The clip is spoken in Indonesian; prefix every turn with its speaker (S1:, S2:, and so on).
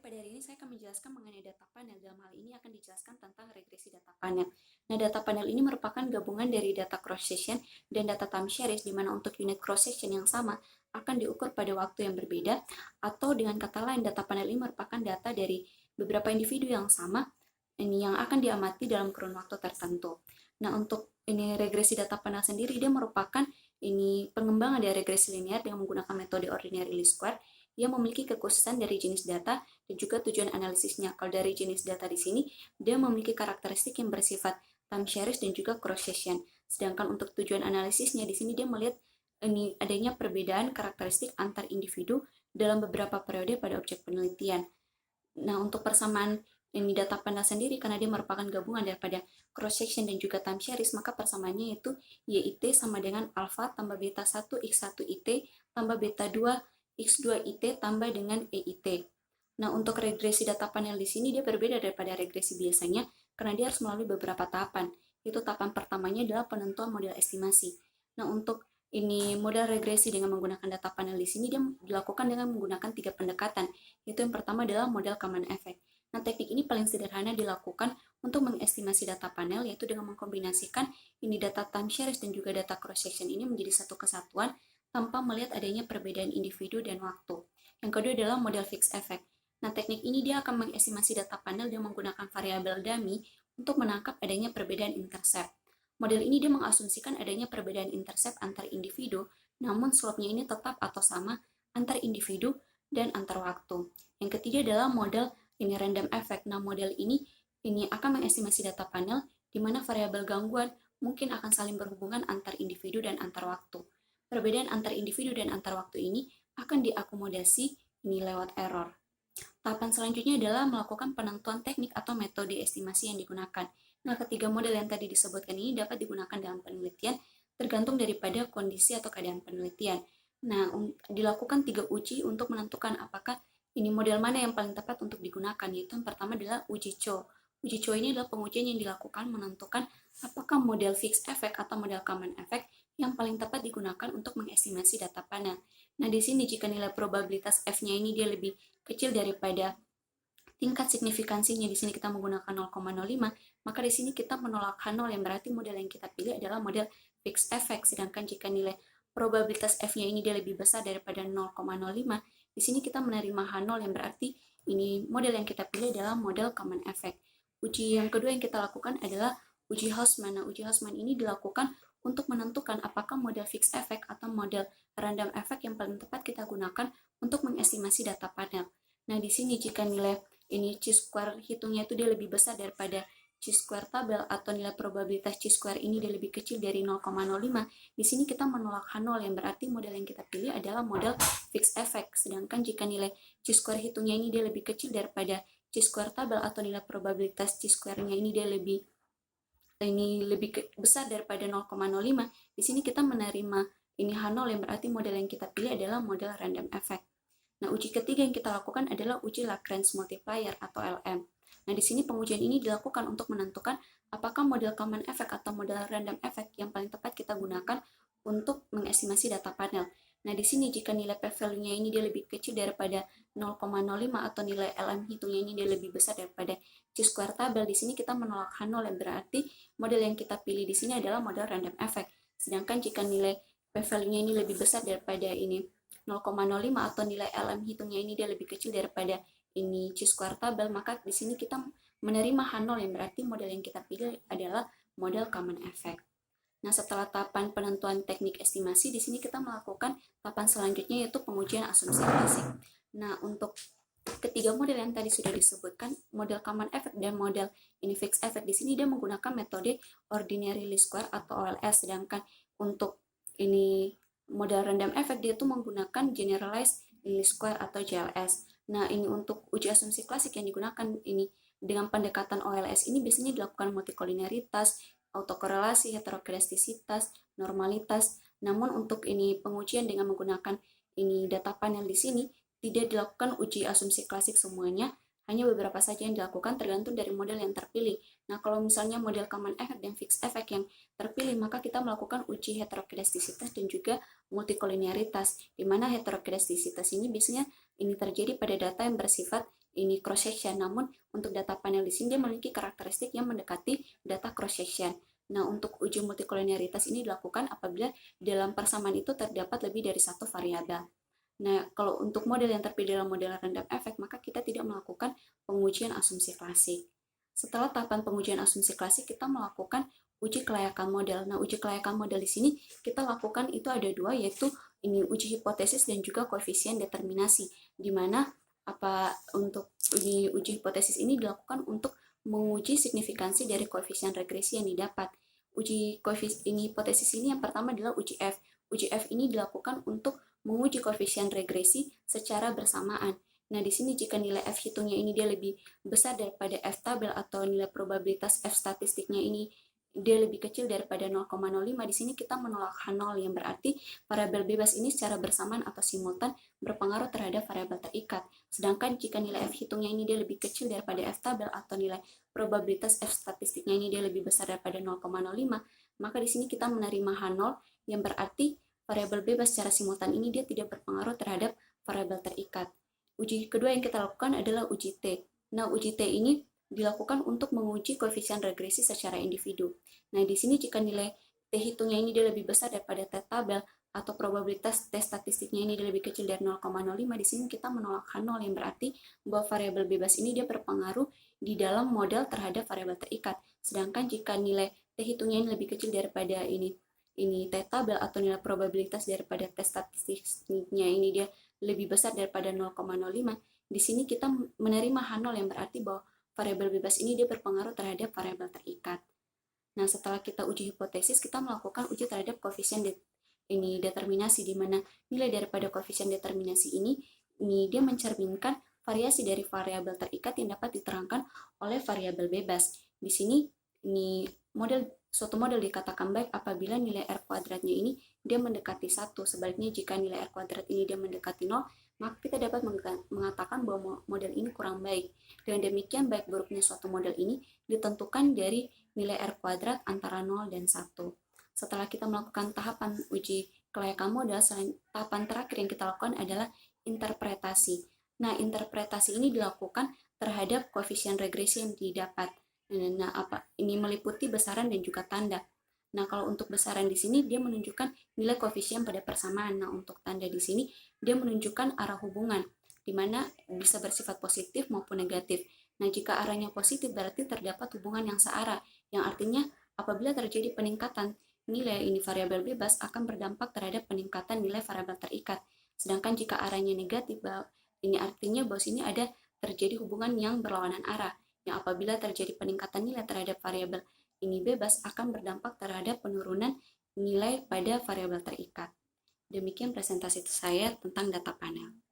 S1: pada hari ini saya akan menjelaskan mengenai data panel. Dalam hal ini akan dijelaskan tentang regresi data panel. Nah, data panel ini merupakan gabungan dari data cross-section dan data time series, di mana untuk unit cross-section yang sama akan diukur pada waktu yang berbeda, atau dengan kata lain, data panel ini merupakan data dari beberapa individu yang sama, ini yang akan diamati dalam kurun waktu tertentu. Nah, untuk ini regresi data panel sendiri, dia merupakan ini pengembangan dari regresi linear dengan menggunakan metode ordinary least square yang memiliki kekhususan dari jenis data dan juga tujuan analisisnya. Kalau dari jenis data di sini, dia memiliki karakteristik yang bersifat time series dan juga cross-section. Sedangkan untuk tujuan analisisnya, di sini dia melihat ini adanya perbedaan karakteristik antar individu dalam beberapa periode pada objek penelitian. Nah, untuk persamaan ini data panel sendiri, karena dia merupakan gabungan daripada cross-section dan juga time series, maka persamaannya yaitu YIT sama dengan alpha tambah beta 1 X1 IT tambah beta 2 X2 IT tambah dengan EIT. Nah, untuk regresi data panel di sini dia berbeda daripada regresi biasanya karena dia harus melalui beberapa tahapan. Itu tahapan pertamanya adalah penentuan model estimasi. Nah, untuk ini model regresi dengan menggunakan data panel di sini dia dilakukan dengan menggunakan 3 pendekatan. Itu yang pertama adalah model common effect. Nah, teknik ini paling sederhana dilakukan untuk mengestimasi data panel, yaitu dengan mengkombinasikan ini data time series dan juga data cross section ini menjadi satu kesatuan tanpa melihat adanya perbedaan individu dan waktu. Yang kedua adalah model fixed effect. Nah, teknik ini dia akan mengestimasi data panel dengan menggunakan variabel dummy untuk menangkap adanya perbedaan intercept. Model ini dia mengasumsikan adanya perbedaan intercept antar individu, namun slope-nya ini tetap atau sama antar individu dan antar waktu. Yang ketiga adalah model ini random effect. Nah, model ini akan mengestimasi data panel di mana variabel gangguan mungkin akan saling berhubungan antar individu dan antar waktu. Perbedaan antar individu dan antar waktu ini akan diakomodasi ini lewat error. Tahapan selanjutnya adalah melakukan penentuan teknik atau metode estimasi yang digunakan. Nah, ketiga model yang tadi disebutkan ini dapat digunakan dalam penelitian tergantung daripada kondisi atau keadaan penelitian. Nah, dilakukan 3 uji untuk menentukan apakah ini model mana yang paling tepat untuk digunakan, yaitu yang pertama adalah uji Cho. Uji Cho ini adalah pengujian yang dilakukan menentukan apakah model fixed effect atau model common effect yang paling tepat digunakan untuk mengestimasi data panel. Nah, di sini jika nilai probabilitas F-nya ini dia lebih kecil daripada tingkat signifikansinya, di sini kita menggunakan 0,05, maka di sini kita menolak H0 yang berarti model yang kita pilih adalah model fixed effect. Sedangkan jika nilai probabilitas F-nya ini dia lebih besar daripada 0,05, di sini kita menerima H0 yang berarti ini model yang kita pilih adalah model common effect. Uji yang kedua yang kita lakukan adalah uji Hausman. Nah, uji Hausman ini dilakukan untuk menentukan apakah model fixed effect atau model random effect yang paling tepat kita gunakan untuk mengestimasi data panel. Nah, di sini jika nilai ini chi-square hitungnya itu dia lebih besar daripada chi-square tabel atau nilai probabilitas chi-square ini dia lebih kecil dari 0,05, di sini kita menolak H0 yang berarti model yang kita pilih adalah model fixed effect. Sedangkan jika nilai chi-square hitungnya ini dia lebih kecil daripada chi-square tabel atau nilai probabilitas chi-square-nya ini dia lebih besar daripada 0,05, di sini kita menerima ini H0 yang berarti model yang kita pilih adalah model random effect. Nah, uji ketiga yang kita lakukan adalah uji Lagrange multiplier atau LM. Nah, di sini pengujian ini dilakukan untuk menentukan apakah model common effect atau model random effect yang paling tepat kita gunakan untuk mengestimasi data panel. Nah, di sini jika nilai p-value-nya ini dia lebih kecil daripada 0,05 atau nilai LM hitungnya ini dia lebih besar daripada chi-square tabel, di sini kita menolak H0 yang berarti model yang kita pilih di sini adalah model random effect. Sedangkan jika nilai p-value-nya ini lebih besar daripada ini 0,05 atau nilai LM hitungnya ini dia lebih kecil daripada ini chi-square tabel, maka di sini kita menerima H0 yang berarti model yang kita pilih adalah model common effect. Nah, setelah tahapan penentuan teknik estimasi, di sini kita melakukan tahapan selanjutnya yaitu pengujian asumsi klasik. Nah, untuk ketiga model yang tadi sudah disebutkan, model common effect dan model ini fixed effect, di sini dia menggunakan metode ordinary least square atau OLS, sedangkan untuk ini model random effect dia tuh menggunakan generalized least square atau JLS. Nah, ini untuk uji asumsi klasik yang digunakan ini dengan pendekatan OLS ini biasanya dilakukan multikolineritas, autokorelasi, heterokedastisitas, normalitas. Namun untuk ini pengujian dengan menggunakan ini data panel di sini tidak dilakukan uji asumsi klasik semuanya, hanya beberapa saja yang dilakukan tergantung dari model yang terpilih. Nah, kalau misalnya model common effect dan fixed effect yang terpilih, maka kita melakukan uji heterokedastisitas dan juga multikolineritas, di mana heterokedastisitas ini biasanya ini terjadi pada data yang bersifat ini cross section. Namun untuk data panel di sini dia memiliki karakteristik yang mendekati data cross section. Nah, untuk uji multikoliniaritas ini dilakukan apabila dalam persamaan itu terdapat lebih dari satu variabel. Nah, kalau untuk model yang terpilih dalam model random effect, maka kita tidak melakukan pengujian asumsi klasik. Setelah tahapan pengujian asumsi klasik, kita melakukan uji kelayakan model. Nah, uji kelayakan model di sini kita lakukan itu ada dua, yaitu ini uji hipotesis dan juga koefisien determinasi, di mana untuk uji hipotesis ini dilakukan untuk menguji signifikansi dari koefisien regresi yang didapat. Uji koefisien hipotesis ini yang pertama adalah uji F. Uji F ini dilakukan untuk menguji koefisien regresi secara bersamaan. Nah, di sini jika nilai F hitungnya ini dia lebih besar daripada F tabel atau nilai probabilitas F statistiknya ini dia lebih kecil daripada 0,05, di sini kita menolak H0 yang berarti variabel bebas ini secara bersamaan atau simultan berpengaruh terhadap variabel terikat. Sedangkan jika nilai F hitungnya ini dia lebih kecil daripada F tabel atau nilai probabilitas F statistiknya ini dia lebih besar daripada 0,05, maka di sini kita menerima H0 yang berarti variabel bebas secara simultan ini dia tidak berpengaruh terhadap variabel terikat. Uji kedua yang kita lakukan adalah uji T. Nah, uji T ini dilakukan untuk menguji koefisien regresi secara individu. Nah, di sini jika nilai T hitungnya ini dia lebih besar daripada T tabel atau probabilitas T statistiknya ini dia lebih kecil dari 0,05, di sini kita menolak H0 yang berarti bahwa variabel bebas ini dia berpengaruh di dalam model terhadap variabel terikat. Sedangkan jika nilai T hitungnya ini lebih kecil daripada ini T tabel atau nilai probabilitas daripada T statistiknya ini dia lebih besar daripada 0,05, di sini kita menerima H0 yang berarti bahwa variabel bebas ini dia berpengaruh terhadap variabel terikat. Nah, setelah kita uji hipotesis, kita melakukan uji terhadap koefisien determinasi, di mana nilai daripada koefisien determinasi ini dia mencerminkan variasi dari variabel terikat yang dapat diterangkan oleh variabel bebas. Di sini suatu model dikatakan baik apabila nilai R kuadratnya ini dia mendekati 1. Sebaliknya jika nilai R kuadrat ini dia mendekati 0, maka kita dapat mengatakan bahwa model ini kurang baik. Dengan demikian, baik buruknya suatu model ini ditentukan dari nilai R kuadrat antara 0 dan 1. Setelah kita melakukan tahapan uji kelayakan model, tahapan terakhir yang kita lakukan adalah interpretasi. Nah, interpretasi ini dilakukan terhadap koefisien regresi yang didapat. Nah, ini meliputi besaran dan juga tanda. Nah, kalau untuk besaran di sini dia menunjukkan nilai koefisien pada persamaan. Nah, untuk tanda di sini dia menunjukkan arah hubungan, di mana bisa bersifat positif maupun negatif. Nah, jika arahnya positif berarti terdapat hubungan yang searah, yang artinya apabila terjadi peningkatan nilai ini variabel bebas akan berdampak terhadap peningkatan nilai variabel terikat. Sedangkan jika arahnya negatif, ini artinya bahwa sini ada terjadi hubungan yang berlawanan arah, yang apabila terjadi peningkatan nilai terhadap variabel ini bebas akan berdampak terhadap penurunan nilai pada variabel terikat. Demikian presentasi saya tentang data panel.